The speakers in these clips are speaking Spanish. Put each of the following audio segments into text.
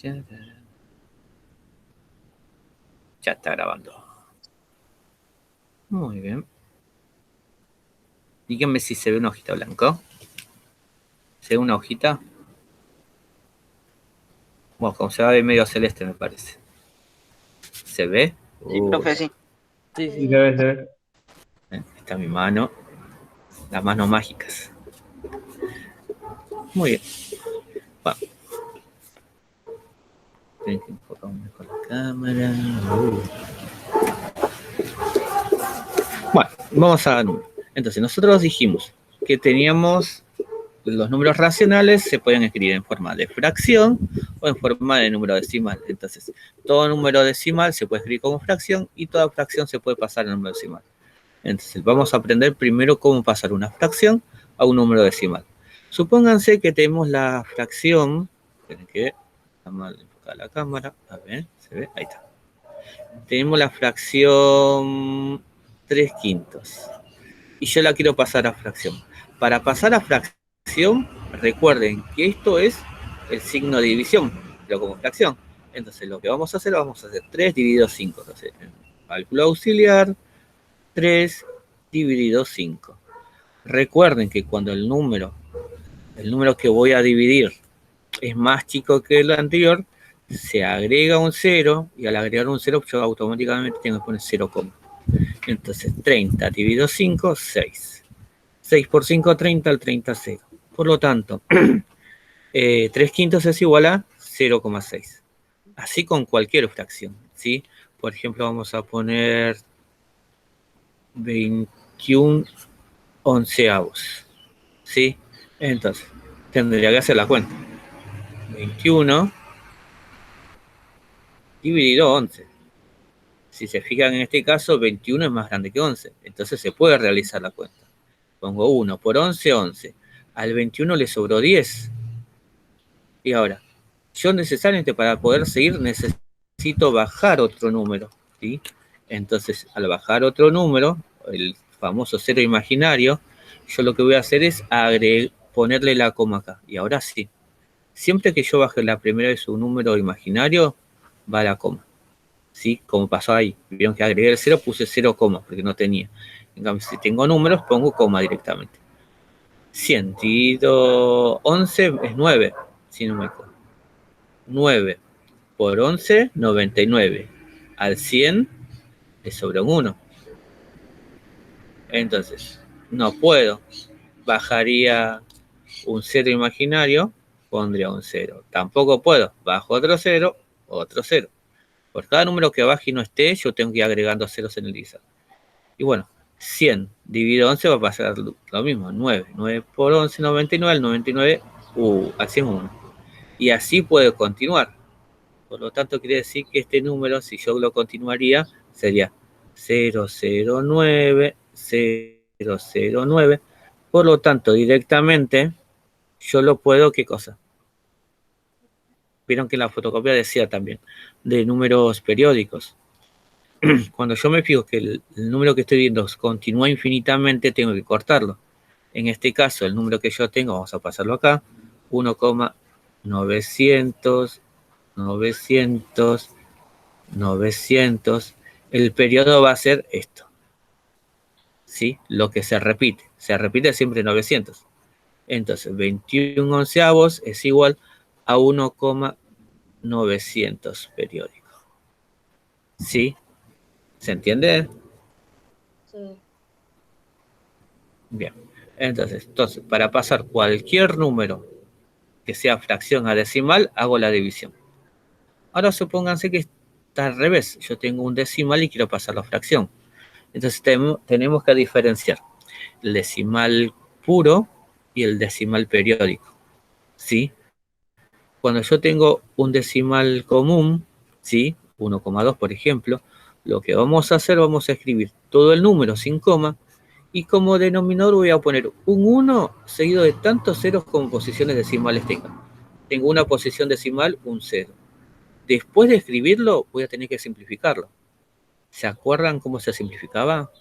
Ya está grabando. Muy bien. Díganme si se ve una hojita blanca. ¿Se ve una hojita? Bueno, como se va de medio celeste, me parece. ¿Se ve? Sí, profe, sí. Sí, Sí, sí. se ve, se ve. Está mi mano. Las manos mágicas. Muy bien. Bueno. Tengo que enfocar mejor la cámara. Bueno, vamos a... Entonces, nosotros dijimos que teníamos los números racionales se pueden escribir en forma de fracción o en forma de número decimal. Entonces, todo número decimal se puede escribir como fracción y toda fracción se puede pasar a número decimal. Entonces, vamos a aprender primero cómo pasar una fracción a un número decimal. Supónganse que tenemos la fracción, tienen que está mal enfocada la cámara, a ver, se ve, ahí está. Tenemos la fracción 3/5 y yo la quiero pasar a fracción. Para pasar a fracción, recuerden que esto es el signo de división, pero como fracción. Entonces, lo que vamos a hacer 3 dividido 5. Entonces, en cálculo auxiliar, 3 dividido 5. Recuerden que cuando el número que voy a dividir es más chico que el anterior, se agrega un 0 y al agregar un 0 yo automáticamente tengo que poner 0, entonces 30 dividido 5, 6. 6 por 5, 30, al 30, 0. Por lo tanto, 3/5 es igual a 0,6. Así con cualquier fracción, ¿sí? Por ejemplo, vamos a poner 21 onceavos, ¿sí? Entonces, tendría que hacer la cuenta. 21 dividido 11. Si se fijan en este caso, 21 es más grande que 11. Entonces se puede realizar la cuenta. Pongo 1 por 11, 11. Al 21 le sobró 10. Y ahora, yo necesariamente para poder seguir necesito bajar otro número, ¿sí? Entonces, al bajar otro número, el famoso cero imaginario, yo lo que voy a hacer es ponerle la coma acá. Y ahora sí, siempre que yo baje la primera vez un número imaginario, va la coma, ¿sí? Como pasó ahí. Vieron que agregué el 0, puse 0, porque no tenía. En cambio, si tengo números, pongo coma directamente. 100 dividido 11 es 9, si no me acuerdo. 9 por 11, 99. Al 100 le sobra un 1. Entonces, no puedo. Bajaría un 0 imaginario, pondría un 0. Tampoco puedo. Bajo otro 0, otro 0. Por cada número que baje y no esté, yo tengo que ir agregando ceros en el guisado. Y bueno, 100 dividido 11 va a pasar lo mismo, 9. 9 por 11, 99. El 99, así es 1. Y así puede continuar. Por lo tanto, quiere decir que este número, si yo lo continuaría, sería 009, 009. Por lo tanto, directamente, yo lo puedo, ¿qué cosa? Vieron que en la fotocopia decía también, de números periódicos. Cuando yo me fijo que el número que estoy viendo continúa infinitamente, tengo que cortarlo. En este caso, el número que yo tengo, vamos a pasarlo acá, 1,900, 900, 900, el periodo va a ser esto, ¿sí? Lo que se repite siempre 900. Entonces, 21 onceavos es igual a 1,900 periódico. ¿Sí? ¿Se entiende? Sí. Bien. Entonces, para pasar cualquier número que sea fracción a decimal, hago la división. Ahora supónganse que está al revés. Yo tengo un decimal y quiero pasarlo a fracción. Entonces tenemos que diferenciar el decimal puro y el decimal periódico, ¿sí? Cuando yo tengo un decimal común, ¿sí? 1,2 por ejemplo, lo que vamos a hacer, vamos a escribir todo el número sin coma y como denominador voy a poner un 1 seguido de tantos ceros como posiciones decimales tengan. Tengo una posición decimal, un 0. Después de escribirlo, voy a tener que simplificarlo. ¿Se acuerdan cómo se simplificaba?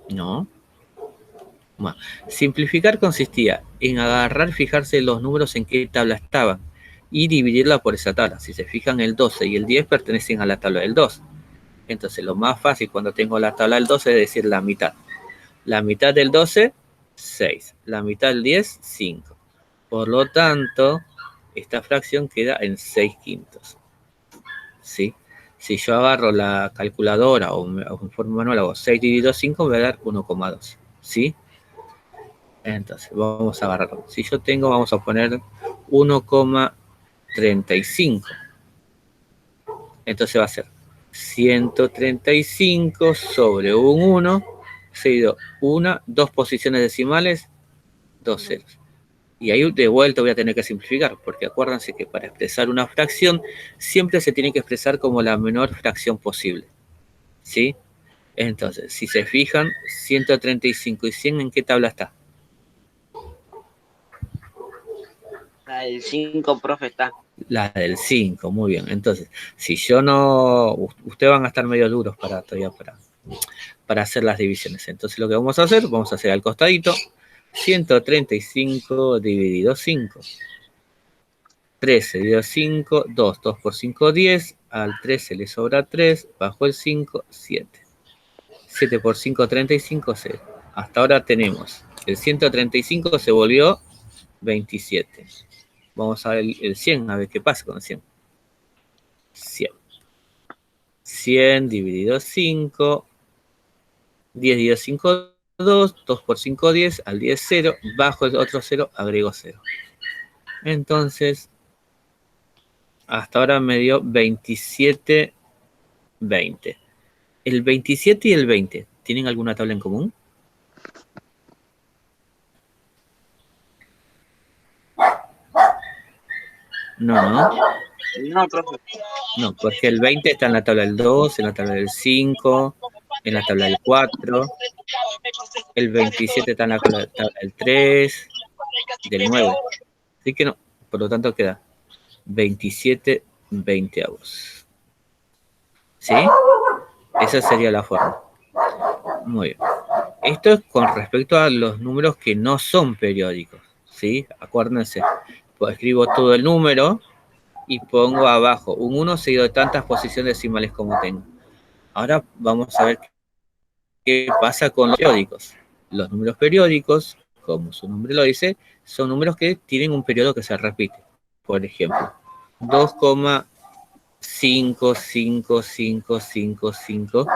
No. Bueno, simplificar consistía en agarrar, fijarse los números en qué tabla estaban y dividirla por esa tabla. Si se fijan, el 12 y el 10 pertenecen a la tabla del 2. Entonces, lo más fácil cuando tengo la tabla del 12 es decir la mitad. La mitad del 12, 6. La mitad del 10, 5. Por lo tanto, esta fracción queda en 6 quintos. ¿Sí? Si yo agarro la calculadora o en forma manual hago 6 dividido 5, me va a dar 1,2. ¿Sí? Entonces, vamos a agarrarlo. Si yo tengo, vamos a poner 1,35. Entonces va a ser 135 sobre un 1, seguido 2 posiciones decimales, 2 ceros. Y ahí de vuelta voy a tener que simplificar, porque acuérdense que para expresar una fracción, siempre se tiene que expresar como la menor fracción posible. ¿Sí? Entonces, si se fijan, 135 y 100, ¿en qué tabla está? La del 5, profe, está. La del 5, muy bien. Entonces, si yo no... Ustedes van a estar medio duros todavía para hacer las divisiones. Entonces, lo que vamos a hacer al costadito, 135 dividido 5. 13 dividido 5, 2. 2 por 5, 10. Al 13 le sobra 3. Bajo el 5, 7. 7 por 5, 35, 0. Hasta ahora tenemos el 135 se volvió 27. Vamos a ver el 100, a ver qué pasa con el 100. 100. 100 dividido 5. 10 dividido 5, 2. 2 por 5, 10. Al 10, 0. Bajo el otro 0, agrego 0. Entonces, hasta ahora me dio 27, 20. ¿El 27 y el 20 tienen alguna tabla en común? No. No, profe. No, porque el 20 está en la tabla del 2, en la tabla del 5, en la tabla del 4. El 27 está en la tabla del 3, del 9. Así que no, por lo tanto queda 27 veinteavos. ¿Sí? Esa sería la forma. Muy bien. Esto es con respecto a los números que no son periódicos. ¿Sí? Acuérdense. Pues escribo todo el número y pongo abajo un 1 seguido de tantas posiciones decimales como tengo. Ahora vamos a ver qué pasa con los periódicos. Los números periódicos, como su nombre lo dice, son números que tienen un periodo que se repite. Por ejemplo, 2,555555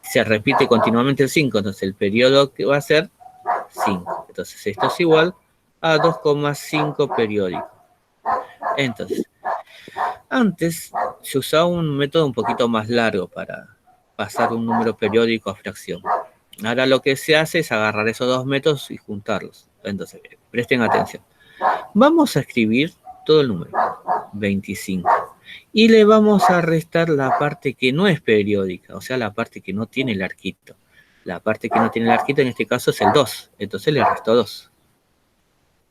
se repite continuamente el 5, entonces el periodo que va a ser 5. Entonces esto es igual a 2,5 periódico. Entonces, antes se usaba un método un poquito más largo para pasar un número periódico a fracción. Ahora lo que se hace es agarrar esos dos métodos y juntarlos. Entonces, presten atención. Vamos a escribir todo el número, 25. Y le vamos a restar la parte que no es periódica, o sea, la parte que no tiene el arquito. La parte que no tiene el arquito en este caso es el 2. Entonces le resto 2.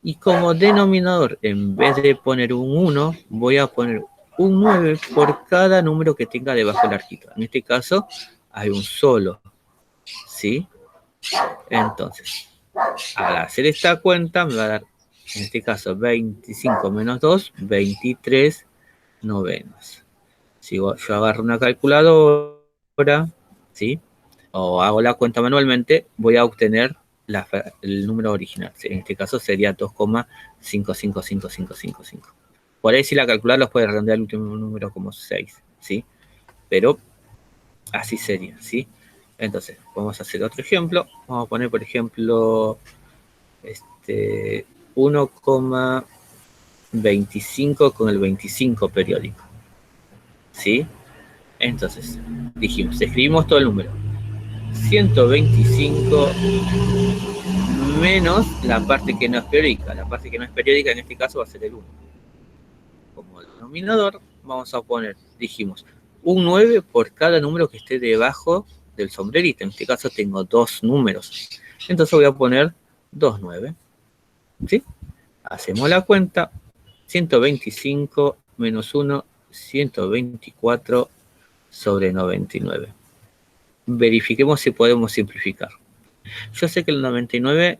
Y como denominador, en vez de poner un 1, voy a poner un 9 por cada número que tenga debajo del arquito. En este caso, hay un solo. ¿Sí? Entonces, al hacer esta cuenta, me va a dar, en este caso, 25 menos 2, 23 novenos. Si yo agarro una calculadora, ¿sí? O hago la cuenta manualmente, voy a obtener el número original. En este caso sería 2,555555. Por ahí si la calculadora los puede redondear el último número como 6, ¿sí? Pero así sería, ¿sí? Entonces, vamos a hacer otro ejemplo. Vamos a poner, por ejemplo, 1,25 con el 25 periódico, ¿sí? Entonces, dijimos, escribimos todo el número. 125 menos la parte que no es periódica. La parte que no es periódica en este caso va a ser el 1. Como denominador vamos a poner, dijimos, un 9 por cada número que esté debajo del sombrerito. En este caso tengo 2 números. Entonces voy a poner 2 9. ¿Sí? Hacemos la cuenta. 125 menos 1, 124 sobre 99. Verifiquemos si podemos simplificar. Yo sé que el 99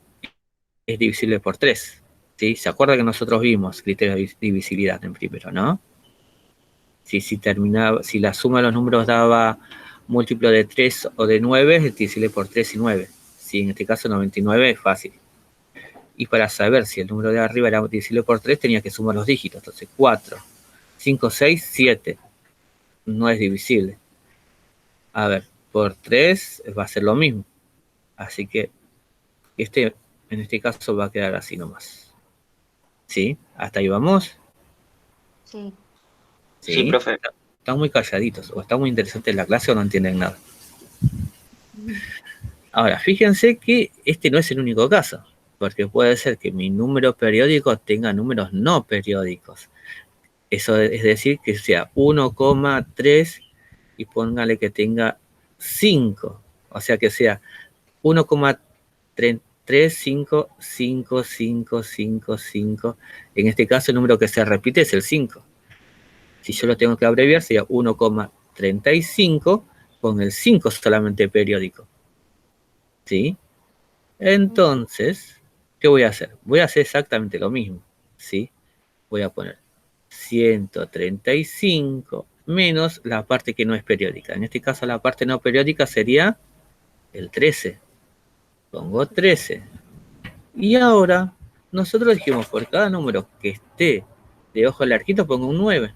es divisible por 3, ¿sí? ¿Se acuerda que nosotros vimos criterio de divisibilidad en primero, no? Si la suma de los números daba múltiplo de 3 o de 9, es divisible por 3 y 9. Sí, en este caso 99 es fácil. Y para saber si el número de arriba era divisible por 3, tenía que sumar los dígitos. Entonces 4, 5, 6, 7. No es divisible. A ver, por 3 va a ser lo mismo. Así que en este caso va a quedar así nomás. ¿Sí? ¿Hasta ahí vamos? Sí. Sí, profe. Están muy calladitos. O está muy interesante la clase o no entienden nada. Ahora, fíjense que este no es el único caso. Porque puede ser que mi número periódico tenga números no periódicos. Eso es decir, que sea 1,3 y póngale que tenga 5. O sea, que sea 1,3555555. En este caso, el número que se repite es el 5. Si yo lo tengo que abreviar, sería 1,35 con el 5 solamente periódico. ¿Sí? Entonces, ¿qué voy a hacer? Voy a hacer exactamente lo mismo. ¿Sí? Voy a poner 135 menos la parte que no es periódica. En este caso, la parte no periódica sería el 13. Pongo 13. Y ahora, nosotros dijimos, por cada número que esté debajo del arquito, pongo un 9.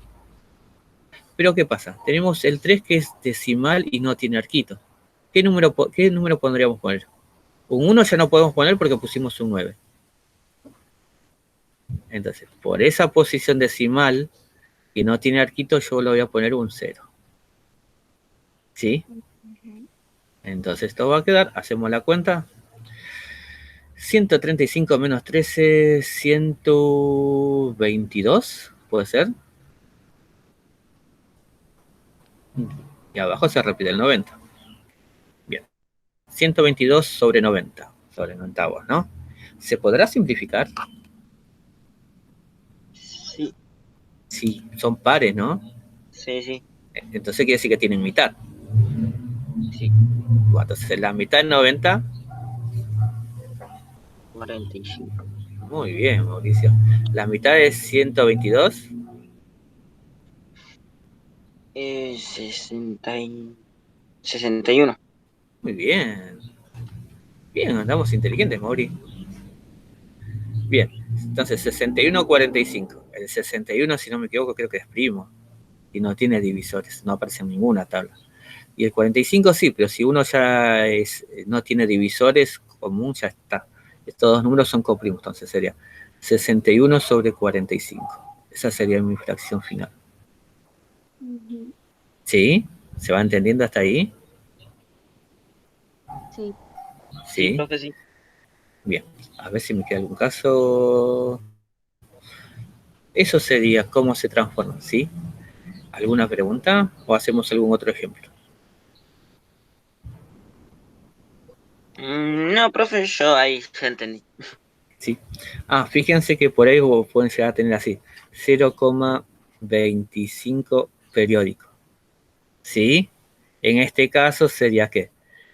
Pero ¿qué pasa? Tenemos el 3 que es decimal y no tiene arquito. ¿Qué número podríamos poner? Un 1 ya no podemos poner porque pusimos un 9. Entonces, por esa posición decimal que no tiene arquito, yo le voy a poner un 0. ¿Sí? Entonces esto va a quedar, hacemos la cuenta. 135 menos 13, 122, ¿puede ser? Y abajo se repite el 90. Bien. 122 sobre 90, sobre 90, ¿no? ¿Se podrá simplificar? Sí, Sí, son pares, ¿no? sí. Entonces quiere decir que tienen mitad. Sí. Bueno, entonces la mitad de 90. 45. Muy bien, Mauricio. La mitad es 122. 61. Muy bien. Bien, andamos inteligentes, Mauri. Bien, entonces 61,45. El 61, si no me equivoco, creo que es primo. Y no tiene divisores, no aparece en ninguna tabla. Y el 45 sí, pero si uno ya no tiene divisores común, ya está. Estos dos números son coprimos, entonces sería 61 sobre 45. Esa sería mi fracción final. ¿Sí? ¿Se va entendiendo hasta ahí? Sí. Sí, ¿Sí? profe, sí. Bien, a ver si me queda algún caso. Eso sería cómo se transforma, ¿sí? ¿Alguna pregunta o hacemos algún otro ejemplo? No, profe, yo ahí ya entendí. ¿Sí? Fíjense que por ahí pueden llegar a tener así 0,25 periódico. ¿Sí? En este caso sería ¿qué?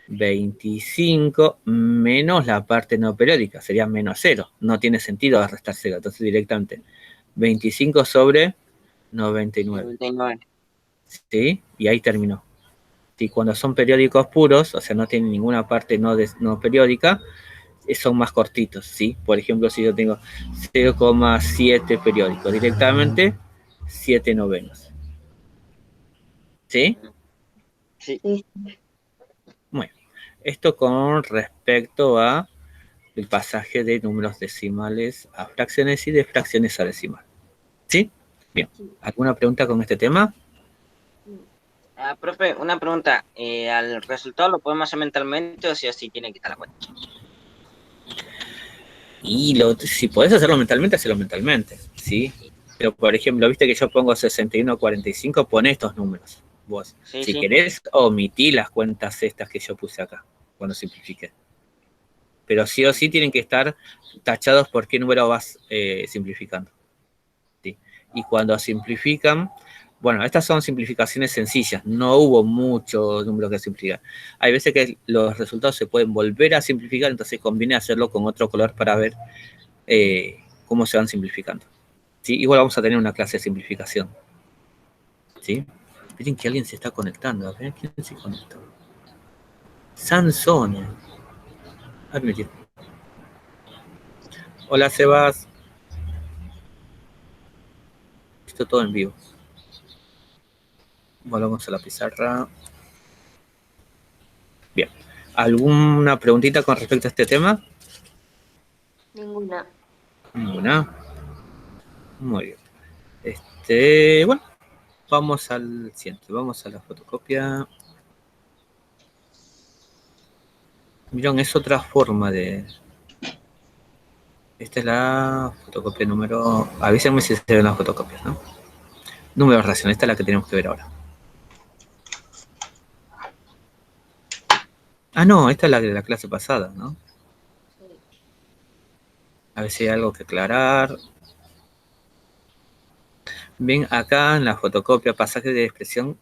25 menos la parte no periódica, sería menos 0. No tiene sentido restar 0, entonces directamente 25 sobre 99. 99. ¿Sí? Y ahí terminó. ¿Sí? Cuando son periódicos puros, o sea, no tienen ninguna parte no periódica, son más cortitos, ¿sí? Por ejemplo, si yo tengo 0,7 periódico, directamente 7 novenos. ¿Sí? Sí. Bueno, esto con respecto a el pasaje de números decimales a fracciones y de fracciones a decimal. ¿Sí? Bien. ¿Alguna pregunta con este tema? Profe, una pregunta. ¿Al resultado lo podemos hacer mentalmente o si así tiene que estar la cuenta? Y si podés hacerlo mentalmente, hacelo mentalmente, ¿sí? Pero, por ejemplo, viste que yo pongo 61,45, pon estos números. Vos, Sí, si sí. querés, omití las cuentas estas que yo puse acá, cuando simplifiqué. Pero sí o sí tienen que estar tachados por qué número vas simplificando. ¿Sí? Y cuando simplifican, Bueno, estas son simplificaciones sencillas, no hubo muchos números que simplificar. Hay veces que los resultados se pueden volver a simplificar, entonces conviene hacerlo con otro color para ver cómo se van simplificando. ¿Sí? Igual vamos a tener una clase de simplificación. ¿Sí? Miren que alguien se está conectando. A ver, ¿quién se conectó? Sansone. Admitir. Hola, Sebas. Esto todo en vivo. Volvamos a la pizarra. Bien. ¿Alguna preguntita con respecto a este tema? Ninguna. Ninguna. Muy bien. Bueno, vamos al siguiente. Vamos a la fotocopia. Miren, es otra forma de... Esta es la fotocopia número... Avísenme si se ven las fotocopias, ¿no? Número racional. Esta es la que tenemos que ver ahora. Ah, no, esta es la de la clase pasada, ¿no? Sí. A ver si hay algo que aclarar. Bien, acá en la fotocopia, pasaje de expresión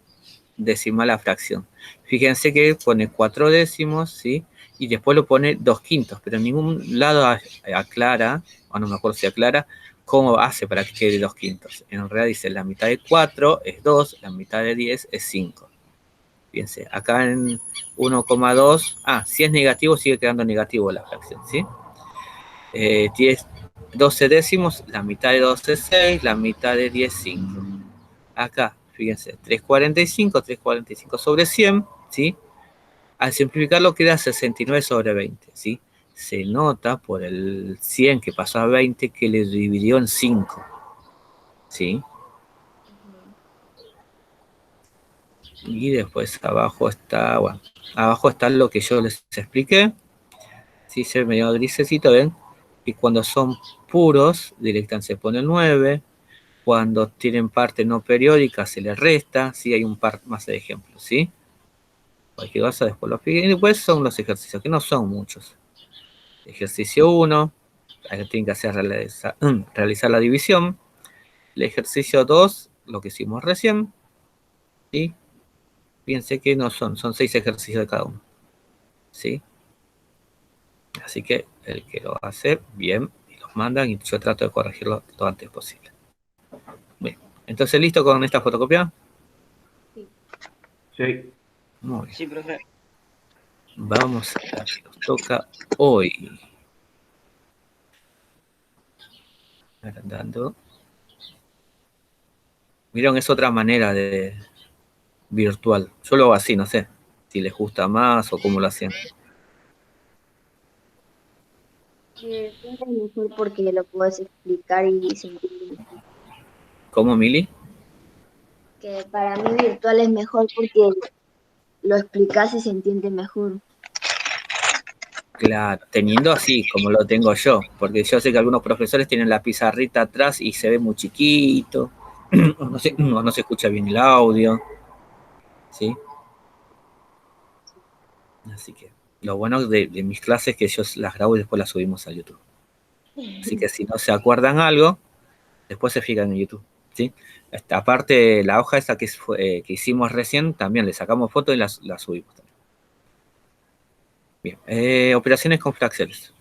decimal a fracción. Fíjense que pone 4 décimos, ¿sí? Y después lo pone 2/5, pero en ningún lado aclara, o no me acuerdo si aclara, cómo hace para que quede 2/5. En realidad dice la mitad de 4 es 2, la mitad de 10 es 5. Fíjense, acá en 1,2, si es negativo sigue quedando negativo la fracción, ¿sí? 12 décimos, la mitad de 12 es 6, la mitad de 10 es 5. Acá, fíjense, 345 sobre 100, ¿sí? Al simplificarlo queda 69 sobre 20, ¿sí? Se nota por el 100 que pasó a 20 que le dividió en 5, ¿sí? Y después abajo está, bueno, abajo está lo que yo les expliqué, ¿sí? Se ve medio grisecito, ¿ven? Y cuando son puros, directamente se pone el 9. Cuando tienen parte no periódica se les resta, ¿sí? Hay un par más de ejemplos, ¿sí? Cualquier cosa después lo fijé. Y después son los ejercicios, que no son muchos. Ejercicio 1, tienen que hacer realizar la división. El ejercicio 2, lo que hicimos recién, ¿sí? Fíjense que no son 6 ejercicios de cada uno, ¿sí? Así que el que lo hace, bien, y los mandan y yo trato de corregirlo lo antes posible. Bien, entonces, ¿listo con esta fotocopia? Sí. Sí. Muy bien. Sí, profe. Vamos a la que nos toca hoy. Agrandando. Vieron, es otra manera de virtual. Yo lo hago así, no sé si les gusta más o cómo lo hacían. Virtual es mejor porque lo puedes explicar y se entiende mejor. ¿Cómo, Mili? Que para mí virtual es mejor porque lo explicas y se entiende mejor. Claro, teniendo así como lo tengo yo, porque yo sé que algunos profesores tienen la pizarrita atrás y se ve muy chiquito, o no se escucha bien el audio, ¿sí? Así que lo bueno de mis clases es que yo las grabo y después las subimos a YouTube. Así que si no se acuerdan algo, después se fijan en YouTube, ¿sí? Aparte, la hoja esa que hicimos recién, también le sacamos fotos y la subimos también. Bien, operaciones con fracciones.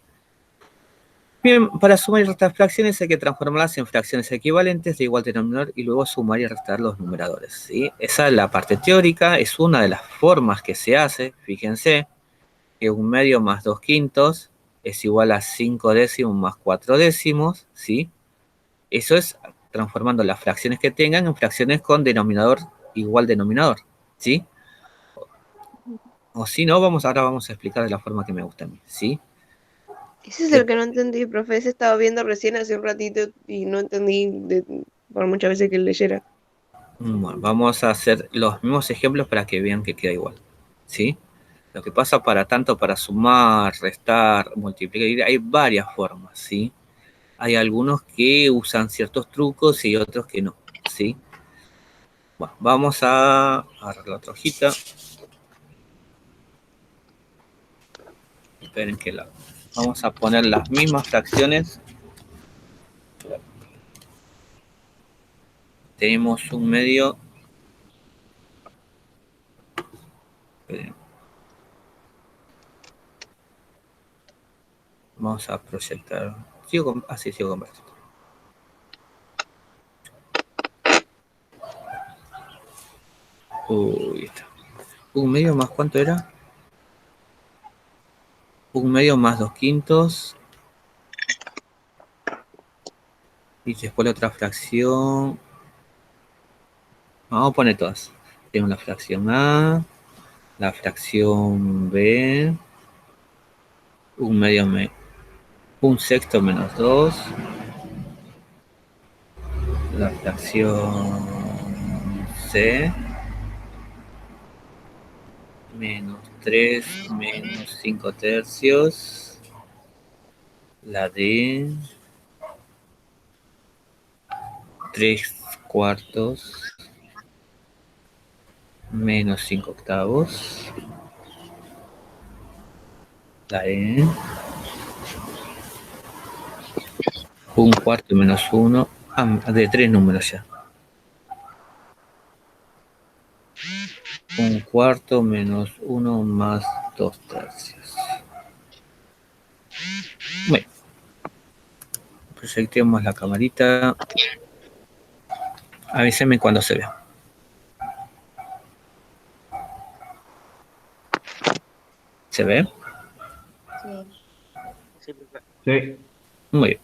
Bien, para sumar y restar fracciones hay que transformarlas en fracciones equivalentes de igual denominador y luego sumar y restar los numeradores, ¿sí? Esa es la parte teórica, es una de las formas que se hace. Fíjense que 1/2 más 2/5 es igual a 5 décimos más 4 décimos, ¿sí? Eso es transformando las fracciones que tengan en fracciones con denominador igual denominador, ¿sí? O si no, ahora vamos a explicar de la forma que me gusta a mí, ¿sí? Ese es el que no entendí, profe. Ese estaba viendo recién hace un ratito y no entendí por muchas veces que leyera. Bueno, vamos a hacer los mismos ejemplos para que vean que queda igual, ¿sí? Lo que pasa para sumar, restar, multiplicar, hay varias formas, ¿sí? Hay algunos que usan ciertos trucos y otros que no, ¿sí? Bueno, vamos a agarrar la otra hojita. Esperen que vamos a poner las mismas fracciones. Tenemos 1/2 Vamos a proyectar. Sigo con Bertito. Uy, está. 1/2 más, ¿cuánto era? 1/2 más 2/5. Y después la otra fracción. Vamos a poner todas. Tengo la fracción A, la fracción B, 1/6 menos 2, la fracción C, menos 3 menos 5/3, la D, 3/4, menos 5/8, la E, 1/4 menos 1, de 3 números ya. 1/4 menos 1 más 2/3. Bueno, proyectemos la camarita. Avísenme cuando se vea. ¿Se ve? Sí. Sí. Muy bien.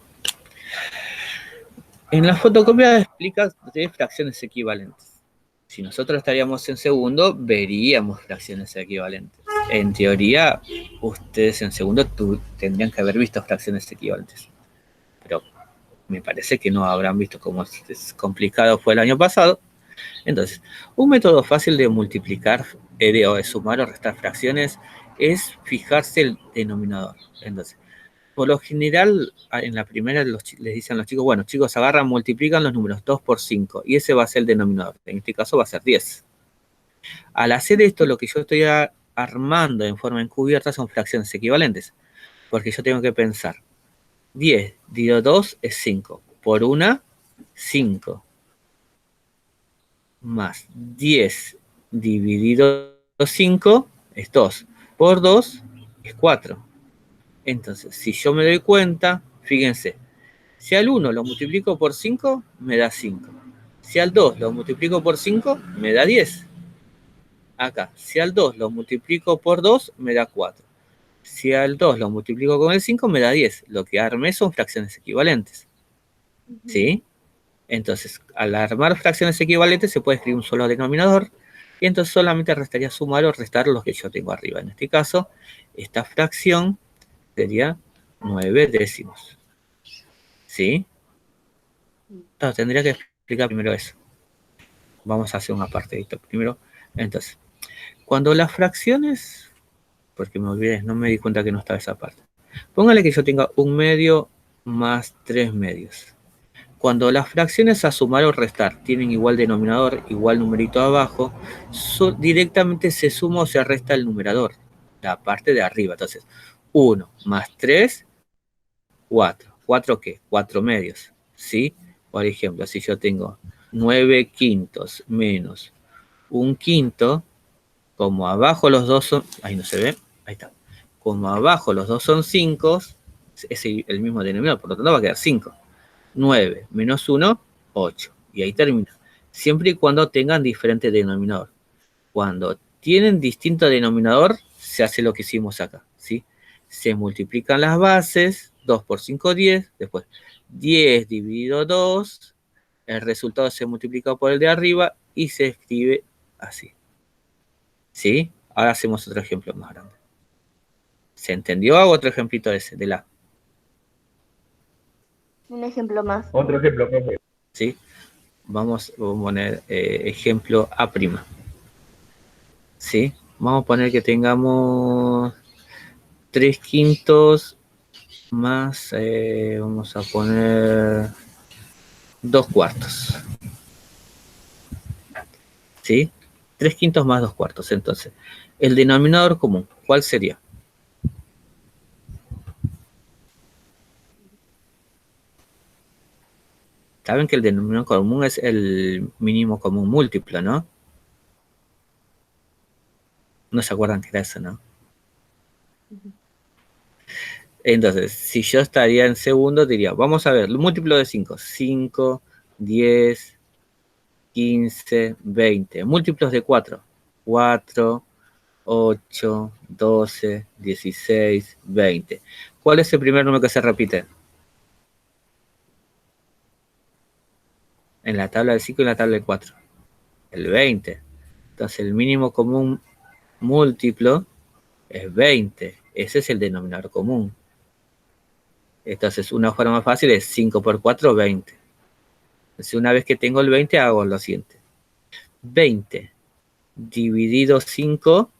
En la fotocopia explica de fracciones equivalentes. Si nosotros estaríamos en segundo, veríamos fracciones equivalentes. En teoría, ustedes en segundo tendrían que haber visto fracciones equivalentes. Pero me parece que no habrán visto, como es complicado fue el año pasado. Entonces, un método fácil de multiplicar, o de sumar o restar fracciones, es fijarse el denominador. Entonces, por lo general, en la primera les dicen a los chicos, bueno, chicos, agarran, multiplican los números 2 por 5, y ese va a ser el denominador. En este caso va a ser 10. Al hacer esto, lo que yo estoy armando en forma encubierta son fracciones equivalentes, porque yo tengo que pensar, 10 dividido 2 es 5, por una, 5, más 10 dividido 5 es 2, por 2 es 4. Entonces, si yo me doy cuenta, fíjense, si al 1 lo multiplico por 5, me da 5. Si al 2 lo multiplico por 5, me da 10. Acá, si al 2 lo multiplico por 2, me da 4. Si al 2 lo multiplico con el 5, me da 10. Lo que armé son fracciones equivalentes. ¿Sí? Entonces, al armar fracciones equivalentes, se puede escribir un solo denominador, y entonces solamente restaría sumar o restar los que yo tengo arriba. En este caso, esta fracción sería 9 décimos. ¿Sí? Entonces, tendría que explicar primero eso. Vamos a hacer una parte de esto primero. Entonces, cuando las fracciones, porque me olvidé, no me di cuenta que no estaba esa parte. Póngale que yo tenga 1/2 más 3/2. Cuando las fracciones a sumar o restar tienen igual denominador, igual numerito abajo, directamente se suma o se resta el numerador, la parte de arriba. Entonces, 1 más 3, 4. ¿4 qué? 4/2. ¿Sí? Por ejemplo, si yo tengo 9/5 menos 1/5, como abajo los dos son, ahí no se ve, ahí está. Como abajo los dos son 5, es el mismo denominador, por lo tanto va a quedar 5. 9 menos 1, 8. Y ahí termina. Siempre y cuando tengan diferente denominador. Cuando tienen distinto denominador, se hace lo que hicimos acá, ¿sí? Se multiplican las bases, 2 por 5, 10. Después, 10 dividido 2. El resultado se multiplica por el de arriba y se escribe así. ¿Sí? Ahora hacemos otro ejemplo más grande. ¿Se entendió? Hago otro ejemplito de la. Un ejemplo más. Otro ejemplo, profe. ¿Sí? Vamos a poner ejemplo A'. ¿Sí? Vamos a poner que tengamos 3/5 más, vamos a poner 2/4. ¿Sí? 3/5 más 2/4. Entonces, el denominador común, ¿cuál sería? Saben que el denominador común es el mínimo común múltiplo, ¿no? No se acuerdan que era eso, ¿no? Entonces, si yo estaría en segundo, diría, vamos a ver, el múltiplo de 5. 5, 10, 15, 20. Múltiplos de 4. 4, 8, 12, 16, 20. ¿Cuál es el primer número que se repite? En la tabla del 5 y en la tabla del 4. El 20. Entonces, el mínimo común múltiplo es 20. Ese es el denominador común. Entonces, una forma fácil es 5 por 4, 20. Entonces, una vez que tengo el 20, hago lo siguiente. 20 dividido 5,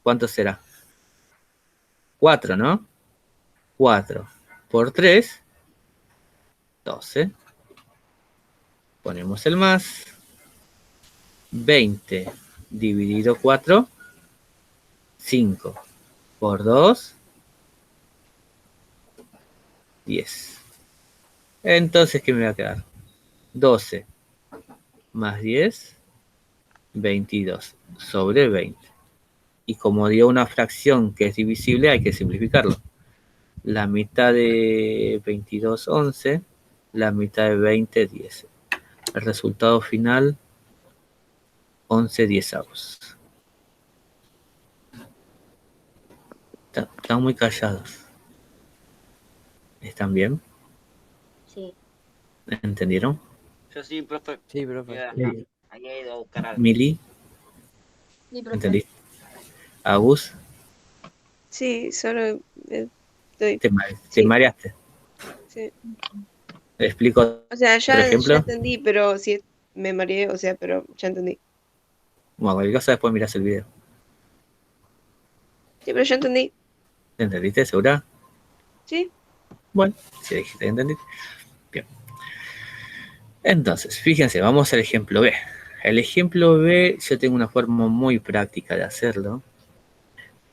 ¿cuánto será? 4, ¿no? 4 por 3, 12. Ponemos el más. 20 dividido 4, 5 por 2, 10. Entonces, ¿qué me va a quedar? 12 más 10, 22 sobre 20. Y como dio una fracción que es divisible, hay que simplificarlo. La mitad de 22, 11. La mitad de 20, 10. El resultado final, 11 diezavos. Están muy callados. ¿Están bien? Sí. ¿Entendieron? Yo sí, profe. Sí, profe. Ya, Sí. ahí he ido a buscar algo. Mili, Sí, profe. ¿entendiste? Agus, Sí, solo estoy. te Sí. mareaste. Sí. ¿Te explico O sea, otro ya ejemplo? entendí, pero sí me mareé, o sea, pero ya entendí. Bueno, cualquier cosa después mirás el video. Sí, pero ya entendí. ¿Entendiste? ¿Segura? Sí. Bueno, si dijiste que entendiste. Bien. Entonces, fíjense, vamos al ejemplo B. El ejemplo B, yo tengo una forma muy práctica de hacerlo.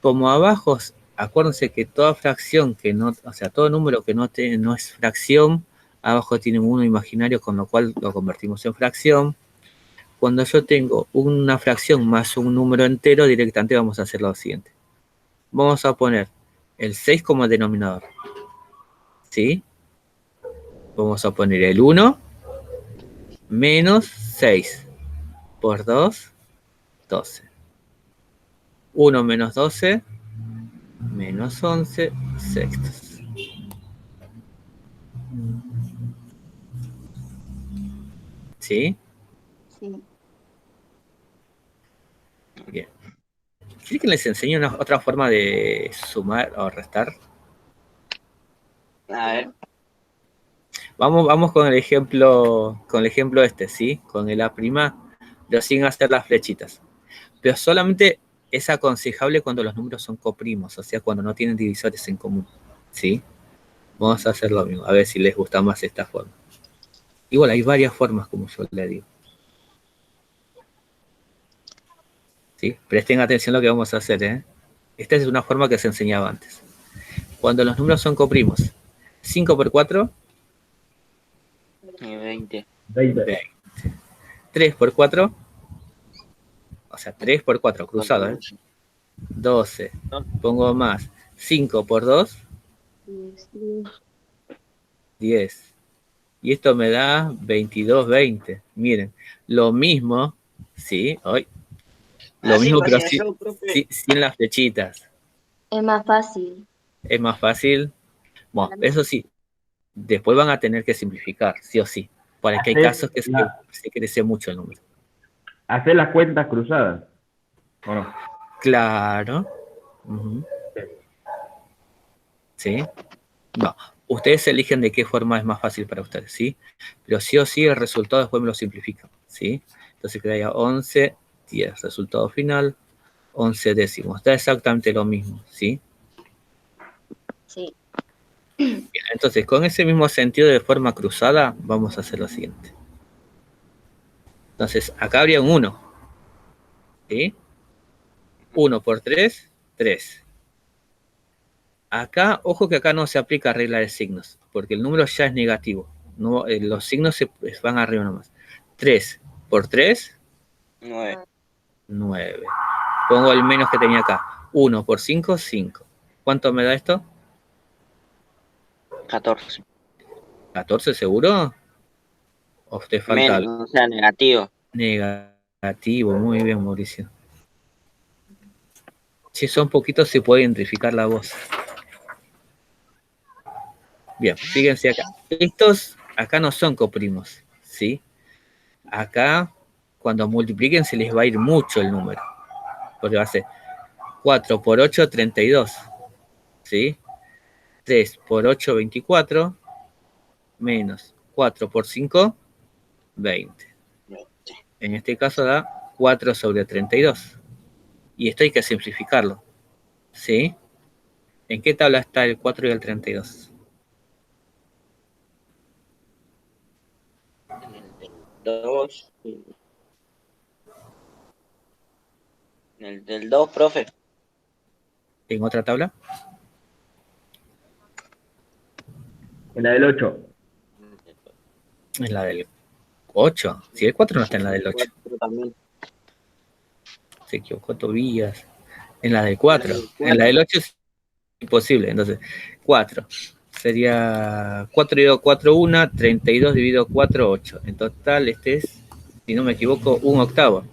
Como abajo, acuérdense que toda fracción que no, o sea, todo número que no es fracción, abajo tiene un 1 imaginario, con lo cual lo convertimos en fracción. Cuando yo tengo una fracción más un número entero, directamente vamos a hacer lo siguiente. Vamos a poner el 6 como denominador. ¿Sí? Vamos a poner el 1 menos 6 por 2, 12. 1 menos 12, menos 11 sextos. ¿Sí? Sí. Bien. ¿Quieren que les enseñe otra forma de sumar o restar? A ver. Vamos con el ejemplo este, ¿sí? Con el A', pero sin hacer las flechitas. Pero solamente es aconsejable cuando los números son coprimos, o sea, cuando no tienen divisores en común, ¿sí? Vamos a hacer lo mismo, a ver si les gusta más esta forma. Igual hay varias formas, como yo le digo. ¿Sí? Presten atención a lo que vamos a hacer, ¿eh? Esta es una forma que se enseñaba antes. Cuando los números son coprimos, 5 por 4, 20. 20. 3 por 4, o sea, 3 por 4, cruzado, ¿eh? 12. Pongo más. 5 por 2, 10. Y esto me da 22, 20. Miren, lo mismo, ¿sí? Hoy. Lo Así mismo, lo pero hacía yo, profe. sin las flechitas. Es más fácil. Es más fácil. Bueno, eso sí, después van a tener que simplificar, sí o sí. Porque hay casos que se crece mucho el número. Hacer las cuentas cruzadas. ¿O no? Claro. ¿Sí? No. Ustedes eligen de qué forma es más fácil para ustedes, ¿sí? Pero sí o sí el resultado después me lo simplifican, ¿sí? Entonces quedaría 11, 10. Resultado final, 11 décimos. Da exactamente lo mismo, ¿sí? Sí. Bien, entonces, con ese mismo sentido de forma cruzada, vamos a hacer lo siguiente. Entonces, acá habría un 1, ¿sí? 1 por 3, 3. Acá, ojo que acá no se aplica regla de signos, porque el número ya es negativo. No, los signos se van arriba nomás. 3 por 3, 9. 9. Pongo el menos que tenía acá. 1 por 5, 5. ¿Cuánto me da esto? 14. ¿14 seguro? ¿O te falta algo? Menos, o sea, negativo. Negativo, muy bien, Mauricio. Si son poquitos, se puede identificar la voz. Bien, fíjense acá. Estos acá no son coprimos, ¿sí? Acá, cuando multipliquen, se les va a ir mucho el número. Porque va a ser 4 por 8, 32. ¿Sí? 3 por 8, 24. Menos 4 por 5, 20. En este caso da 4 sobre 32. Y esto hay que simplificarlo. ¿Sí? ¿En qué tabla está el 4 y el 32? En el del 2. En el del 2, profe. ¿En otra tabla? En la del 8. En la del 8. Si el 4 no está en la del 8. También. Se equivocó Tobías. En la del 4. En la del 8 es imposible. Entonces, 4. Sería 4 dividido 4, 1. 32 dividido 4, 8. En total, este es, si no me equivoco, un octavo.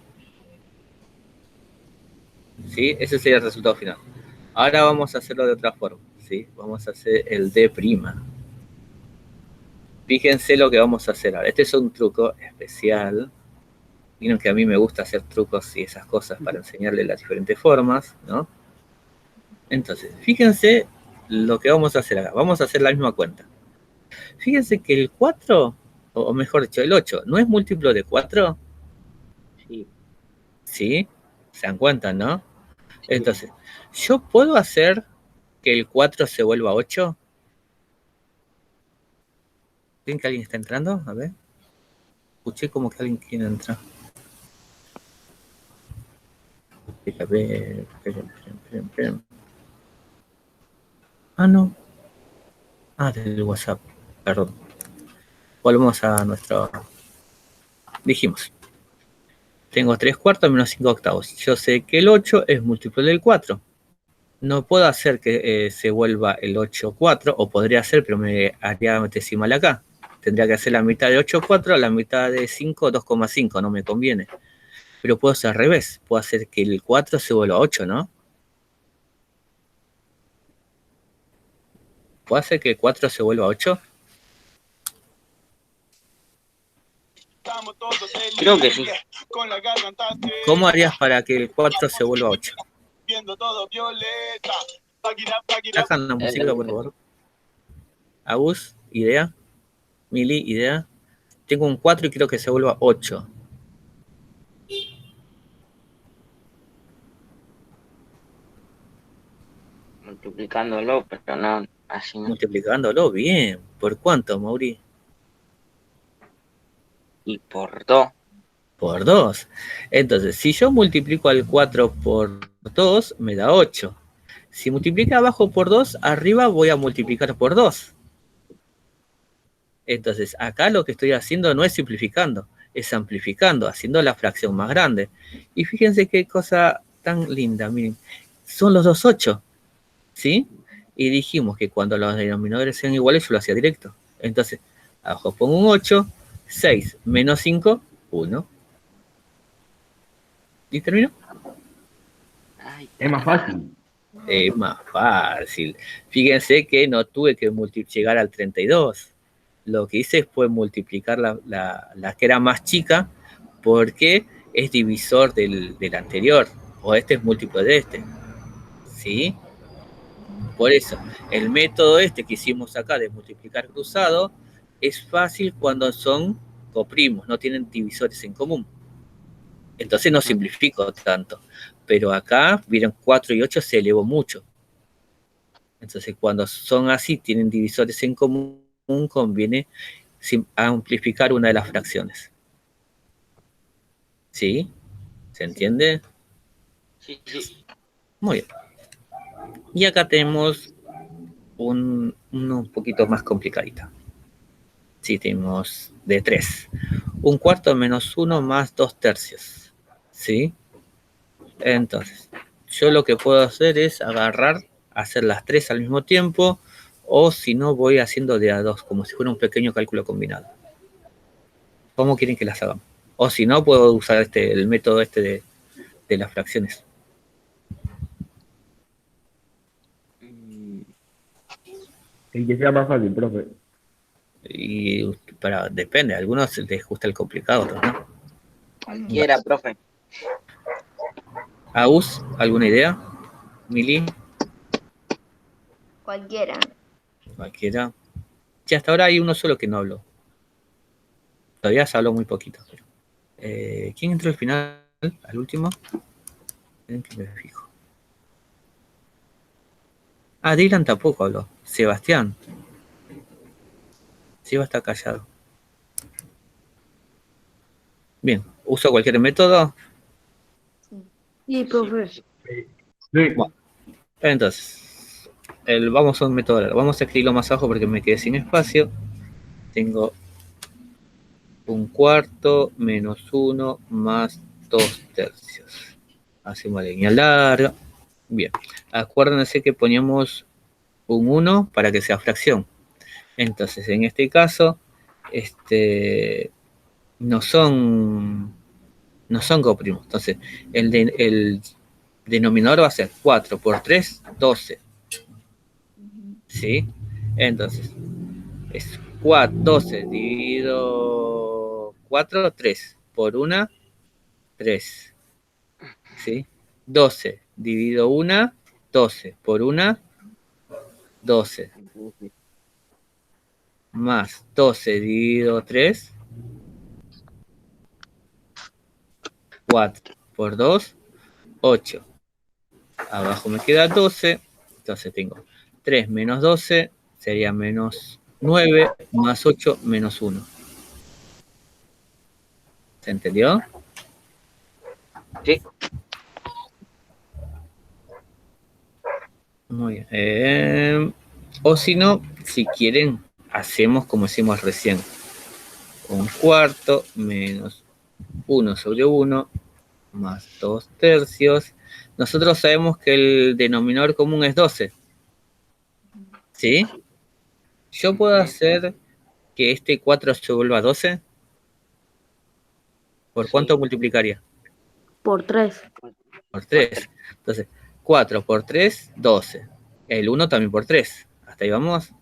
¿Sí? Ese sería el resultado final. Ahora vamos a hacerlo de otra forma. ¿Sí? Vamos a hacer el D'. Fíjense lo que vamos a hacer ahora. Este es un truco especial. Vieron que a mí me gusta hacer trucos y esas cosas para enseñarles las diferentes formas, ¿no? Entonces, fíjense lo que vamos a hacer acá. Vamos a hacer la misma cuenta. Fíjense que el 4, o mejor dicho, el 8, ¿no es múltiplo de 4? Sí. ¿Sí? ¿Se dan cuenta, no? Entonces, ¿yo puedo hacer que el 4 se vuelva 8? ¿Ven que alguien está entrando? A ver. Escuché como que alguien quiere entrar. A ver, esperen. Ah, no. Ah, del WhatsApp. Perdón. Volvemos a nuestro... Dijimos. Tengo 3 cuartos menos 5 octavos. Yo sé que el 8 es múltiplo del 4. No puedo hacer que se vuelva el 8 4, o podría hacer, pero me haría decimal acá. Tendría que hacer la mitad de 8 4, la mitad de 5 2,5. No me conviene. Pero puedo hacer al revés. Puedo hacer que el 4 se vuelva 8, ¿no? ¿Puedo hacer que el 4 se vuelva 8? Creo que sí. ¿Cómo harías para que el 4 se vuelva 8? Sacan la música, por favor. Agus, idea. Mili, idea. Tengo un 4 y quiero que se vuelva 8. Multiplicándolo, pero no así. No. Multiplicándolo, bien. ¿Por cuánto, Mauri? Y por 2. Por 2. Entonces, si yo multiplico al 4 por 2, me da 8. Si multiplica abajo por 2, arriba voy a multiplicar por 2. Entonces, acá lo que estoy haciendo no es simplificando, es amplificando, haciendo la fracción más grande. Y fíjense qué cosa tan linda, miren. Son los dos 8, ¿sí? Y dijimos que cuando los denominadores sean iguales, yo lo hacía directo. Entonces, abajo pongo un 8, 6 menos 5, 1. ¿Y termino? Es más fácil. Es más fácil. Fíjense que no tuve que llegar al 32. Lo que hice fue multiplicar la que era más chica, porque es divisor del anterior, o este es múltiplo de este. ¿Sí? Por eso, el método este que hicimos acá de multiplicar cruzado es fácil cuando son coprimos, no tienen divisores en común. Entonces no simplifico tanto. Pero acá, vieron, 4 y 8 se elevó mucho. Entonces, cuando son así, tienen divisores en común, conviene amplificar una de las fracciones. ¿Sí? ¿Se entiende? Sí, sí. Muy bien. Y acá tenemos un poquito más complicadita. Sí, tenemos de 3. Un cuarto menos 1 más 2 tercios. ¿Sí? Entonces, yo lo que puedo hacer es agarrar, hacer las 3 al mismo tiempo, o si no voy haciendo de a dos, como si fuera un pequeño cálculo combinado. ¿Cómo quieren que las hagamos? O si no, puedo usar el método de las fracciones. El que sea más fácil, profe. Y depende, a algunos les gusta el complicado, otros no. Cualquiera, profe. ¿Agus? ¿Alguna idea? ¿Mili? Cualquiera. Cualquiera. Sí, hasta ahora hay uno solo que no habló. Todavía se habló muy poquito. Pero, ¿quién entró al final? ¿Al último? ¿En qué me fijo? Ah, Dylan tampoco habló. Sebastián. Seba está callado. Bien, ¿uso cualquier método? Sí, profe. Sí. Bueno, entonces, vamos a un método largo. Vamos a escribirlo más abajo porque me quedé sin espacio. Tengo 1/4 menos 1 más 2/3. Hacemos la línea larga. Bien, acuérdense que poníamos un 1 para que sea fracción. Entonces, en este caso, no son coprimos. Entonces, el denominador va a ser 4 por 3, 12. ¿Sí? Entonces, es 12 dividido 4, 3. Por 1, 3. ¿Sí? 12 dividido 1, 12. Por 1, 12. Más 12 dividido 3, 4. Por 2, 8. Abajo me queda 12. Entonces tengo 3 menos 12 sería menos 9 más 8 menos 1. ¿Se entendió? Sí. Muy bien. O si no, si quieren, hacemos como hicimos recién. 1/4 menos 1 sobre 1 más 2/3. Nosotros sabemos que el denominador común es 12. ¿Sí? Yo puedo hacer que este 4 se vuelva 12. ¿Por cuánto multiplicaría? Por 3. Por 3. Entonces, 4 por 3, 12. El 1 también por 3. Hasta ahí vamos.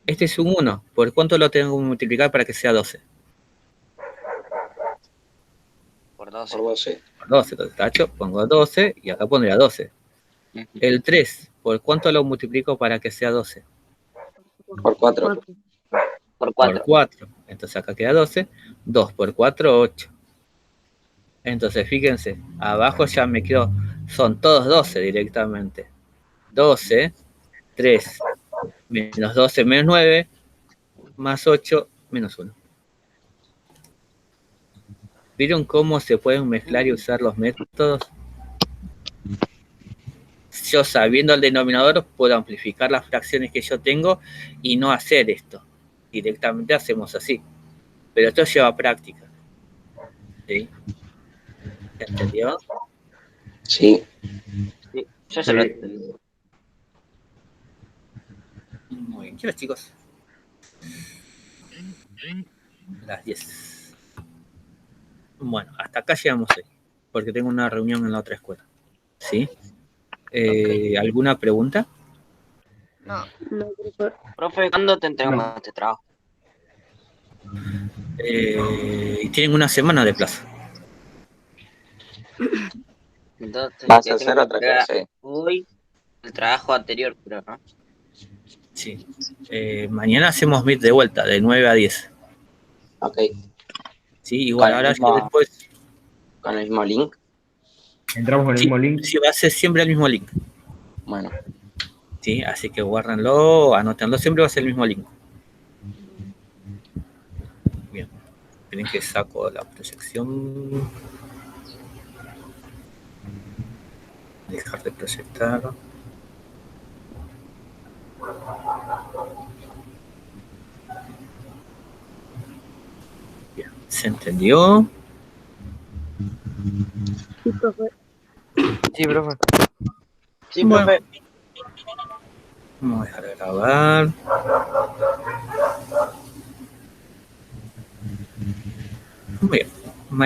Este es un 1. ¿Por cuánto lo tengo que multiplicar para que sea 12? Por 12. Por 12. Por 12. Entonces, tacho, pongo 12 y acá pondría 12. El 3, ¿por cuánto lo multiplico para que sea 12? Por 4. Por Por 4. 4. Entonces acá queda 12. 2 por 4, 8. Entonces, fíjense, abajo ya me quedó, son todos 12 directamente. 12, 3, menos 12, menos 9, más 8, menos 1. ¿Vieron cómo se pueden mezclar y usar los métodos? Yo, sabiendo el denominador, puedo amplificar las fracciones que yo tengo y no hacer esto. Directamente hacemos así. Pero esto lleva práctica. ¿Sí? ¿Se entendió? Sí. Sí. Yo se lo entendí. Muy bien. ¿Qué hora, chicos? Las 10. Bueno, hasta acá llegamos hoy, porque tengo una reunión en la otra escuela. ¿Sí? ¿Alguna pregunta? No. Profe, ¿cuándo te entregamos este trabajo? Tienen una semana de plazo. Entonces, Vas yo a tengo hacer que otra entregar clase. hoy el trabajo anterior, creo, ¿no? Sí. Mañana hacemos meet de vuelta, de 9 a 10. Ok. Sí, igual, Con el ahora mismo- yo después... Con el mismo link. Entramos con el mismo link. Sí, va a ser siempre el mismo link. Bueno. Sí, así que guárdenlo, anótenlo, siempre va a ser el mismo link. Bien. Esperen que saco la proyección. Dejar de proyectar. Bien, ¿se entendió? Sí, profe. Sí, profe. Sí, Bueno. profe. Vamos a dejar de grabar. Bien.